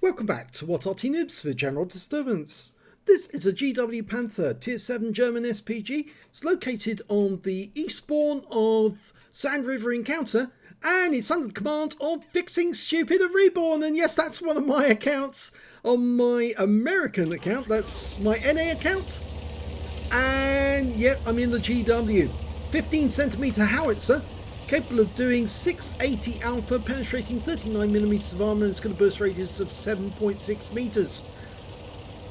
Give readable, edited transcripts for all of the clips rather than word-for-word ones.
Welcome back to What Arty Noobs for General Disturbance. This is a GW Panther Tier 7 German SPG. It's located on the eastbourne of Sand River Encounter, and it's under the command of Fixing Stupid at REBRN. And yes, that's one of my accounts on my American account. That's my NA account. And yet I'm in the GW. 15cm howitzer, capable of doing 680 alpha, penetrating 39mm of armor, and it's got a burst radius of 7.6 meters.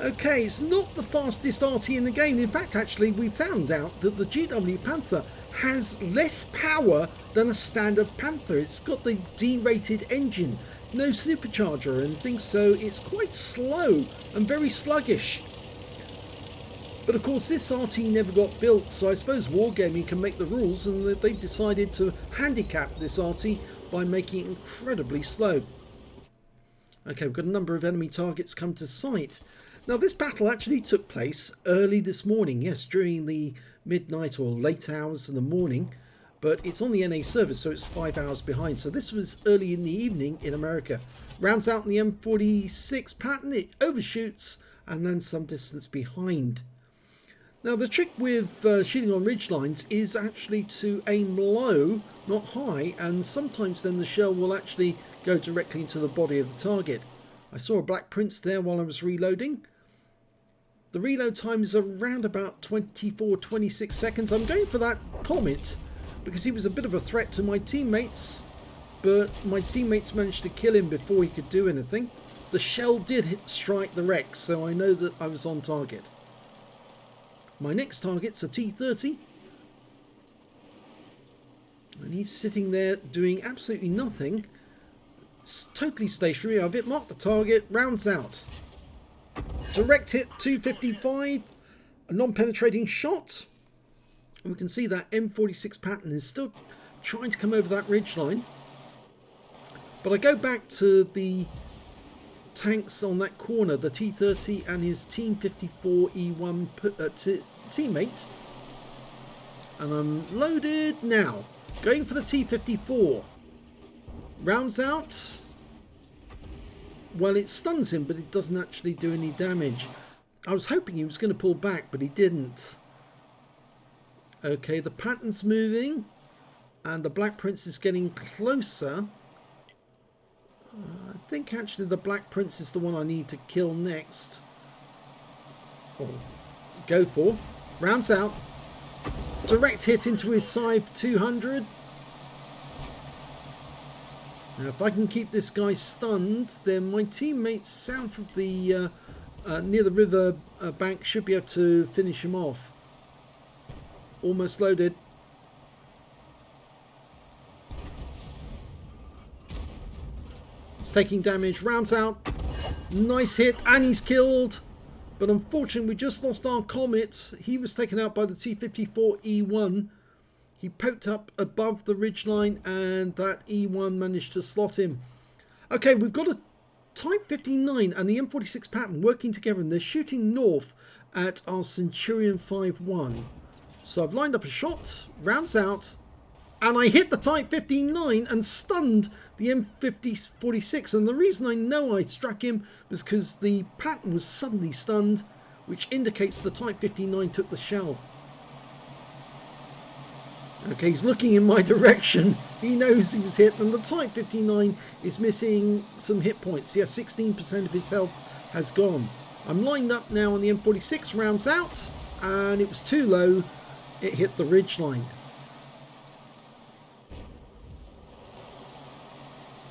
Okay, it's not the fastest Arty in the game. In fact, actually, we found out that the GW Panther has less power than a standard Panther. It's got the D-rated engine. There's no supercharger or anything, so it's quite slow and very sluggish. But of course this Arty never got built, so I suppose Wargaming can make the rules, and that they've decided to handicap this Arty by making it incredibly slow. Okay, we've got a number of enemy targets come to sight. Now this battle actually took place early this morning, yes, during the midnight or late hours of the morning, but it's on the NA server, so it's 5 hours behind. So this was early in the evening in America. Rounds out in the M46 pattern, it overshoots and lands some distance behind. Now the trick with shooting on ridge lines is actually to aim low, not high, and sometimes then the shell will actually go directly into the body of the target. I saw a black prince there while I was reloading. The reload time is around about 24-26 seconds. I'm going for that Comet because he was a bit of a threat to my teammates, but my teammates managed to kill him before he could do anything. The shell did strike the wreck, so I know that I was on target. My next target's a T-30, and he's sitting there doing absolutely nothing. It's totally stationary. I've hit marked the target, rounds out. Direct hit, 255, a non-penetrating shot. And we can see that M46 pattern is still trying to come over that ridge line. But I go back to the tanks on that corner, the T-30 and his Team 54 E1 teammate, and I'm loaded now, going for the T-54. Rounds out. Well, it stuns him, but it doesn't actually do any damage. I was hoping he was going to pull back, but he didn't. Okay, the pattern's moving, and the Black Prince is getting closer. I think actually the Black Prince is the one I need to kill next. Or go for. Rounds out. Direct hit into his side 200. Now if I can keep this guy stunned, then my teammates south of the near the river bank should be able to finish him off. Almost loaded. He's taking damage. Rounds out. Nice hit, and he's killed. But unfortunately, we just lost our Comet. He was taken out by the T-54 E1. He poked up above the ridgeline, and that E1 managed to slot him. Okay, we've got a Type 59 and the M46 pattern working together, and they're shooting north at our Centurion 5-1. So I've lined up a shot, rounds out, and I hit the Type 59 and stunned the M46. And the reason I know I struck him was because the pattern was suddenly stunned, which indicates the Type 59 took the shell. Okay, he's looking in my direction. He knows he was hit, and the Type 59 is missing some hit points. Yeah, 16% of his health has gone. I'm lined up now on the M46, rounds out, and it was too low. It hit the ridgeline.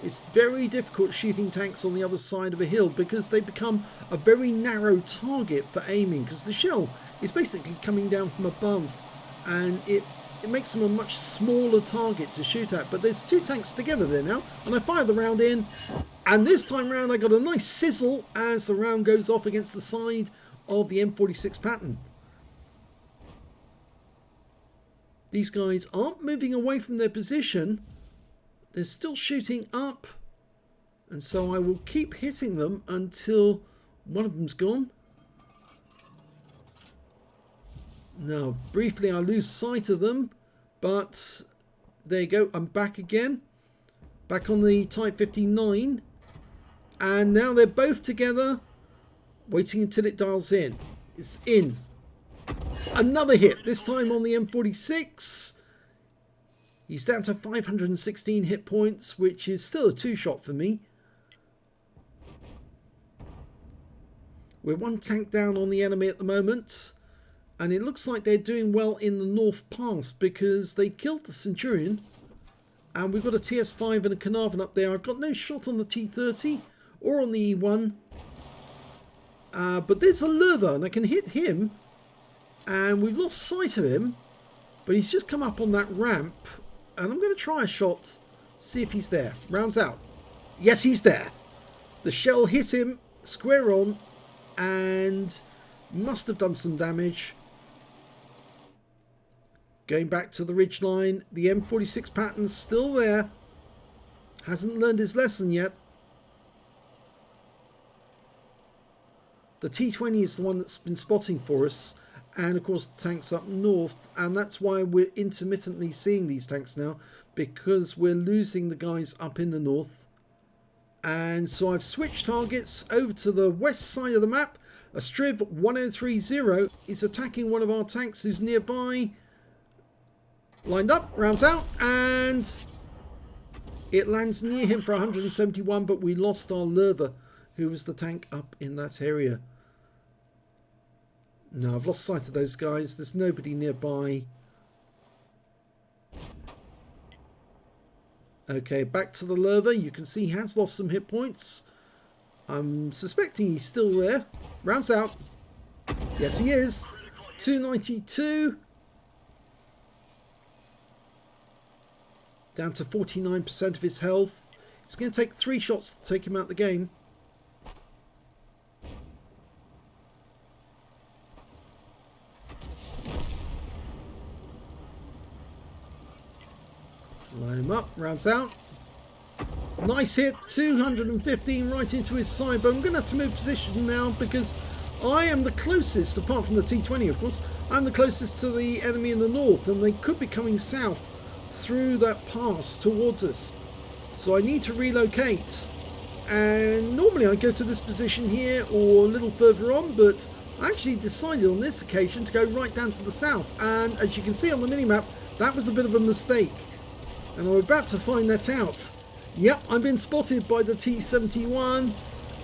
It's very difficult shooting tanks on the other side of a hill because they become a very narrow target for aiming, because the shell is basically coming down from above, and it makes them a much smaller target to shoot at. But there's two tanks together there now, and I fire the round in, and this time round I got a nice sizzle as the round goes off against the side of the M46 pattern. These guys aren't moving away from their position. They're still shooting up, and so I will keep hitting them until one of them's gone. Now, briefly I lose sight of them, but there you go, I'm back again. Back on the Type 59, And now they're both together, waiting until it dials in. It's in. Another hit, this time on the M46. He's down to 516 hit points, which is still a 2-shot for me. We're 1 tank down on the enemy at the moment. And it looks like they're doing well in the North Pass because they killed the Centurion. And we've got a TS5 and a Carnarvon up there. I've got no shot on the T30 or on the E1. But there's a Lurver and I can hit him. And we've lost sight of him. But he's just come up on that ramp. And I'm going to try a shot. See if he's there. Rounds out. Yes, he's there. The shell hit him square on. And must have done some damage. Going back to the ridgeline. The M46 pattern's still there. Hasn't learned his lesson yet. The T20 is the one that's been spotting for us. And of course the tanks up north. And that's why we're intermittently seeing these tanks now. Because we're losing the guys up in the north. And so I've switched targets over to the west side of the map. A Striv 1030 is attacking one of our tanks who's nearby. Lined up, rounds out, and it lands near him for 171, but we lost our Lurver, who was the tank up in that area. No, I've lost sight of those guys. There's nobody nearby. Okay, back to the Lurver. You can see he has lost some hit points. I'm suspecting he's still there. Rounds out. Yes, he is. 292. Down to 49% of his health. It's going to take 3 shots to take him out of the game. Line him up, rounds out. Nice hit, 215 right into his side, but I'm going to have to move position now because I am the closest, apart from the T20 of course, I'm the closest to the enemy in the north and they could be coming south through that pass towards us. So I need to relocate. And normally I go to this position here or a little further on, but I actually decided on this occasion to go right down to the south. And as you can see on the minimap, that was a bit of a mistake. And I'm about to find that out. Yep, I've been spotted by the T-71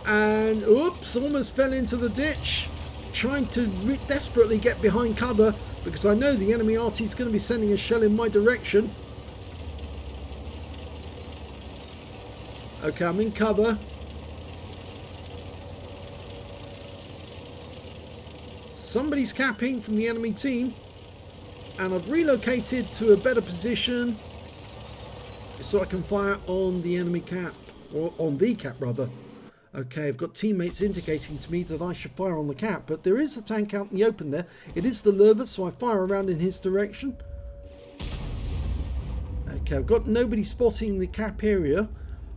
and oops, almost fell into the ditch. Trying to desperately get behind cover because I know the enemy Arty is going to be sending a shell in my direction. Okay, I'm in cover. Somebody's capping from the enemy team and I've relocated to a better position so I can fire on the enemy cap, or on the cap rather. Okay, I've got teammates indicating to me that I should fire on the cap, but there is a tank out in the open there. It is the Lurver, so I fire around in his direction. Okay, I've got nobody spotting the cap area,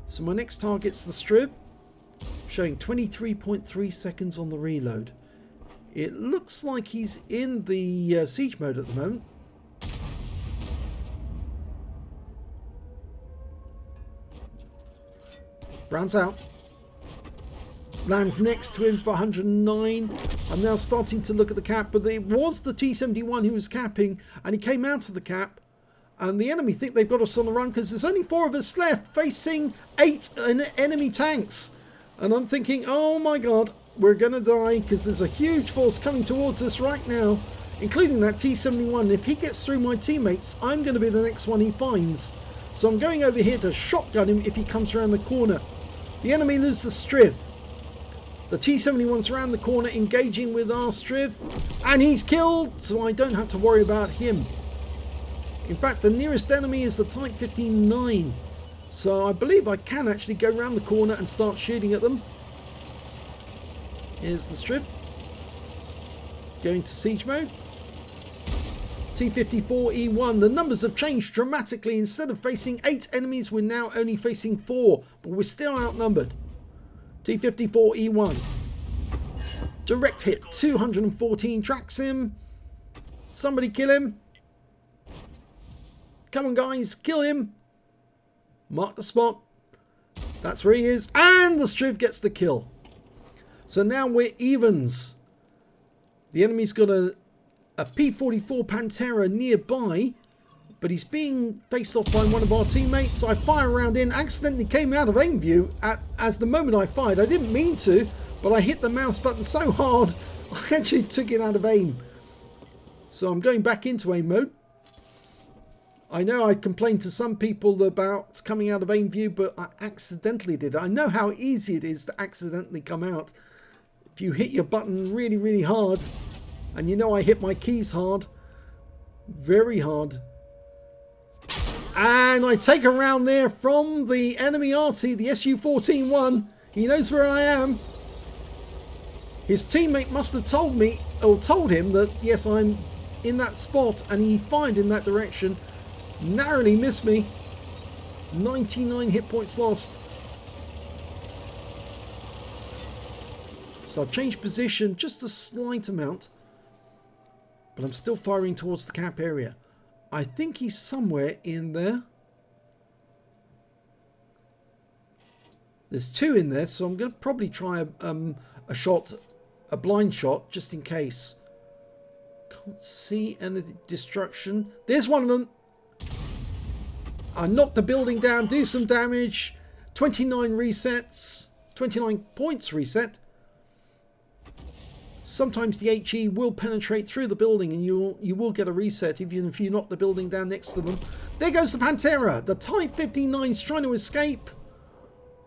so my next target's the Striv, showing 23.3 seconds on the reload. It looks like he's in the siege mode at the moment. Rounds out. Lands next to him for 109. I'm now starting to look at the cap, but it was the T-71 who was capping, and he came out of the cap. And the enemy think they've got us on the run because there's only 4 of us left facing 8 enemy tanks. And I'm thinking, oh my god, we're going to die because there's a huge force coming towards us right now, including that T-71. If he gets through my teammates, I'm going to be the next one he finds. So I'm going over here to shotgun him if he comes around the corner. The enemy loses the Striv. The T-71's around the corner engaging with our Striv. And he's killed, so I don't have to worry about him. In fact, the nearest enemy is the Type 59. So I believe I can actually go around the corner and start shooting at them. Here's the Striv. Going to siege mode. T-54E1. The numbers have changed dramatically. Instead of facing 8 enemies, we're now only facing 4. But we're still outnumbered. T-54E1. Direct hit. 214. Tracks him. Somebody kill him. Come on, guys. Kill him. Mark the spot. That's where he is. And the Striv gets the kill. So now we're evens. The enemy's got a P-44 Pantera nearby, but he's being faced off by one of our teammates. I fire around in, accidentally came out of aim view as the moment I fired. I didn't mean to, but I hit the mouse button so hard, I actually took it out of aim. So I'm going back into aim mode. I know I complained to some people about coming out of aim view, but I accidentally did it. I know how easy it is to accidentally come out. If you hit your button really, really hard, and you know I hit my keys hard, very hard. And I take a round there from the enemy Arty, the SU-14-1. He knows where I am. His teammate must have told me, or told him that, yes, I'm in that spot, and he fired in that direction. Narrowly missed me. 99 hit points lost. So I've changed position just a slight amount, but I'm still firing towards the cap area. I think he's somewhere in there. There's two in there, so I'm going to probably try a shot, a blind shot, just in case. Can't see any destruction. There's one of them. I knock the building down, do some damage. 29 resets, 29 points reset. Sometimes the HE will penetrate through the building and you will get a reset even if you knock the building down next to them. There goes the Pantera. The Type 59's trying to escape.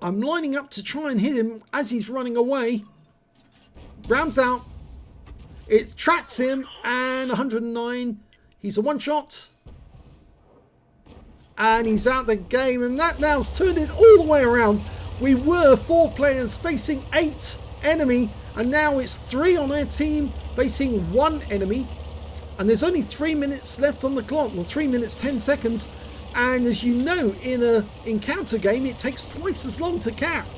I'm lining up to try and hit him as he's running away. Rounds out. It tracks him and 109. He's a one-shot. And he's out the game, and that now's turned it all the way around. We were 4 players facing 8 enemy, and now it's 3 on our team facing 1 enemy. And there's only 3 minutes left on the clock, well 3 minutes 10 seconds. And as you know, in a encounter game, it takes twice as long to cap.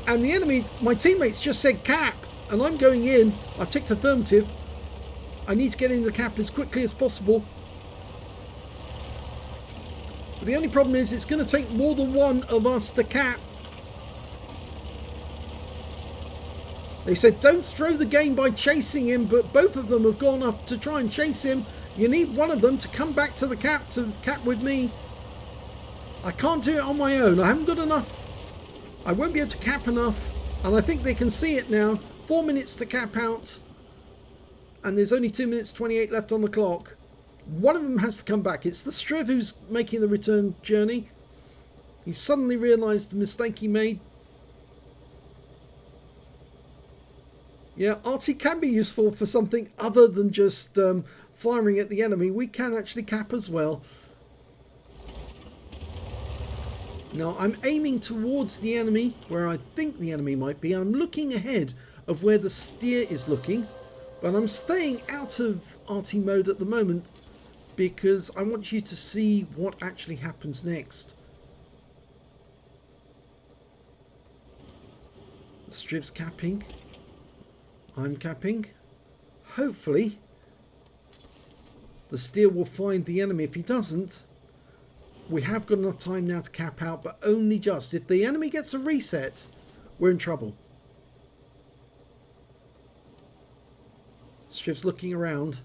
And the enemy, my teammates just said cap, and I'm going in. I've ticked affirmative. I need to get in the cap as quickly as possible. But the only problem is it's going to take more than one of us to cap. They said don't throw the game by chasing him, but both of them have gone up to try and chase him. You need one of them to come back to the cap to cap with me. I can't do it on my own. I haven't got enough. I won't be able to cap enough. And I think they can see it now. 4 minutes to cap out. And there's only 2 minutes 28 left on the clock. One of them has to come back. It's the Striv who's making the return journey. He suddenly realised the mistake he made. Yeah, Arty can be useful for something other than just firing at the enemy. We can actually cap as well. Now I'm aiming towards the enemy, where I think the enemy might be. I'm looking ahead of where the steer is looking. But I'm staying out of Arty mode at the moment, because I want you to see what actually happens next. The Striv's capping. I'm capping. Hopefully the steer will find the enemy. If he doesn't, we have got enough time now to cap out, but only just. If the enemy gets a reset, we're in trouble. Striv's looking around.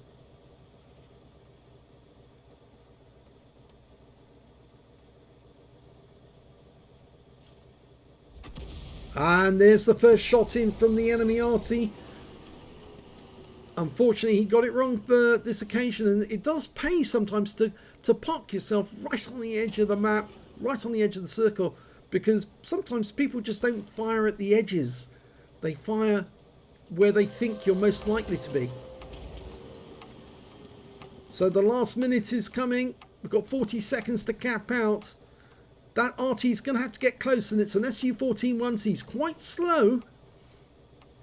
And there's the first shot in from the enemy Arty. Unfortunately, he got it wrong for this occasion, and it does pay sometimes to park yourself right on the edge of the map, right on the edge of the circle, because sometimes people just don't fire at the edges. They fire where they think you're most likely to be. So the last minute is coming. We've got 40 seconds to cap out. That Arty's going to have to get close, and it's an SU-14-1, so he's quite slow.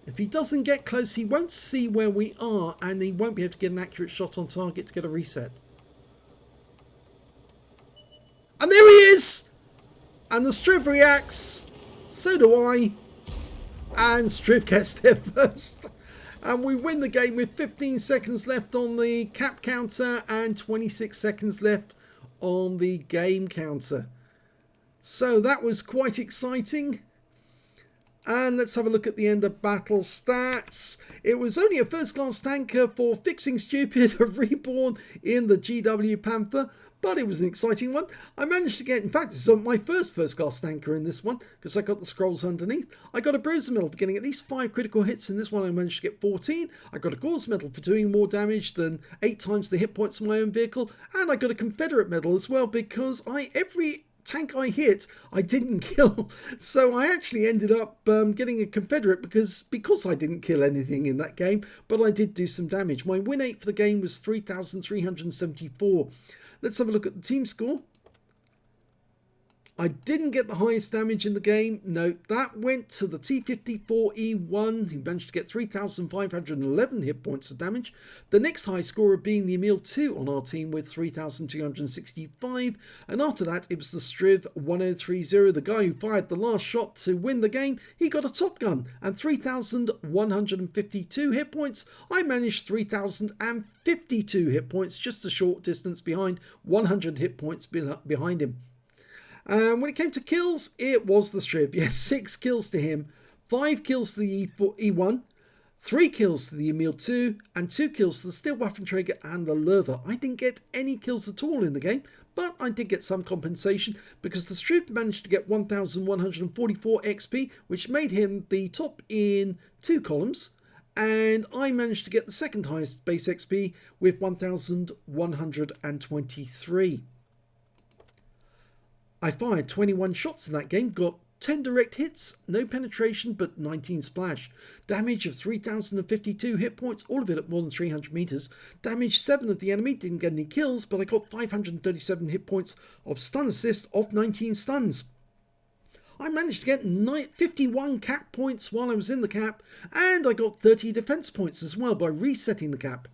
If he doesn't get close, he won't see where we are, and he won't be able to get an accurate shot on target to get a reset. And there he is! And the Striv reacts. So do I. And Striv gets there first. And we win the game with 15 seconds left on the cap counter and 26 seconds left on the game counter. So that was quite exciting. And let's have a look at the end of battle stats. It was only a first class tanker for fixing stupid of REBRN in the GW Panther, but it was an exciting one. I managed to get, in fact, this is my first class tanker in this one, because I got the scrolls underneath. I got a bruiser medal for getting at least 5 critical hits in this one. I managed to get 14. I got a Gore's medal for doing more damage than 8 times the hit points of my own vehicle. And I got a Confederate medal as well, because every tank I hit, I didn't kill. So I actually ended up getting a Confederate because I didn't kill anything in that game, but I did do some damage. My win rate for the game was 3,374. Let's have a look at the team score. I didn't get the highest damage in the game. No, that went to the T-54E1, who managed to get 3,511 hit points of damage. The next high scorer being the Emil 2 on our team with 3,265. And after that, it was the Striv 1030, the guy who fired the last shot to win the game. He got a Top Gun and 3,152 hit points. I managed 3,052 hit points, just a short distance behind, 100 hit points behind him. When it came to kills, it was the Striv. Yes, 6 kills to him, 5 kills to the E1, 3 kills to the Emil 2, and 2 kills to the Steelwaffenträger and the Löwe. I didn't get any kills at all in the game, but I did get some compensation because the Striv managed to get 1,144 XP, which made him the top in 2 columns. And I managed to get the second highest base XP with 1,123. I fired 21 shots in that game, got 10 direct hits, no penetration, but 19 splash. Damage of 3,052 hit points, all of it at more than 300 meters. Damage 7 of the enemy, didn't get any kills, but I got 537 hit points of stun assist off 19 stuns. I managed to get 51 cap points while I was in the cap, and I got 30 defense points as well by resetting the cap.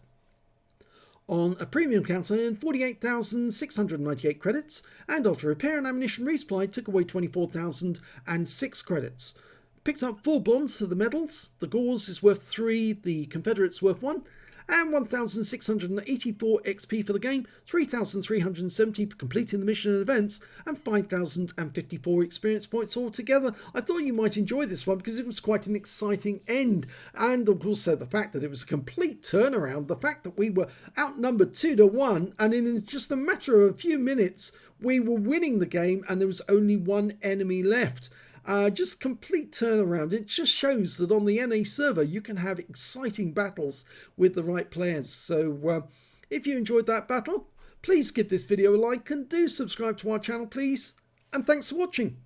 On a premium count, I earned 48,698 credits, and after repair and ammunition resupply, took away 24,006 credits. Picked up 4 bonds for the medals. The Gore's is worth 3, the Confederate's worth 1, and 1,684 XP for the game, 3,370 for completing the mission and events, and 5,054 experience points altogether. I thought you might enjoy this one because it was quite an exciting end, and also the fact that it was a complete turnaround, the fact that we were outnumbered 2-1, and in just a matter of a few minutes we were winning the game and there was only 1 enemy left. Just complete turnaround. It just shows that on the NA server you can have exciting battles with the right players. So if you enjoyed that battle, please give this video a like and do subscribe to our channel, please. And thanks for watching.